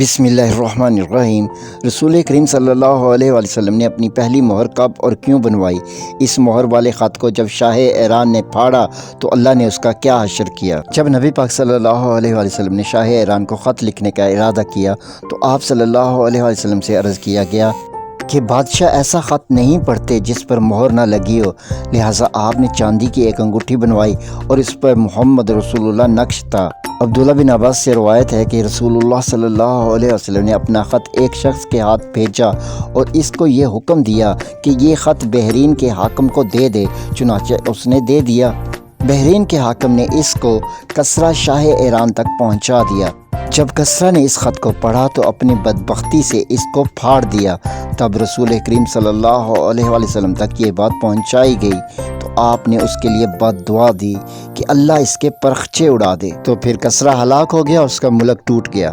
बिस्मिल्लाहिर्रहमानिर्रहीम। रसूल करीम सल्लल्लाहु अलैहि वसल्लम ने अपनी पहली मोहर कब और क्यों बनवाई? इस मोहर वाले ख़त को जब शाह ईरान ने फाड़ा तो अल्लाह ने उसका क्या हशर किया? जब नबी पाक सल्लल्लाहु अलैहि वसल्लम ने शाह ईरान को ख़त लिखने का इरादा किया तो आप सल्लल्लाहु अलैहि वसल्लम से अर्ज़ किया गया कि बादशाह ऐसा ख़त नहीं पढ़ते जिस पर मोहर ना लगी हो। लिहाजा आपने चांदी की एक अंगूठी बनवाई और इस पर मोहम्मद रसूलुल्लाह नक्श था। अब्दुल्ला बिन अब्बास से रवायत है कि रसूलुल्लाह सल्लल्लाहु अलैहि वसल्लम ने अपना ख़त एक शख्स के हाथ भेजा और इसको ये हुक्म दिया कि ये ख़त बहरीन के हाकिम को दे दे। चुनांचे उसने दे दिया। बहरीन के हाकिम ने इसको कसरा शाह ईरान तक पहुंचा दिया। जब कसरा ने इस ख़त को पढ़ा तो अपनी बदबख्ती से इसको फाड़ दिया। तब रसूल करीम सल्लल्लाहु अलैहि वसल्लम तक ये बात पहुंचाई गई तो आपने उसके लिए बद्दुआ दी कि अल्लाह इसके परखचे उड़ा दे। तो फिर कसरा हलाक हो गया, उसका मुल्क टूट गया।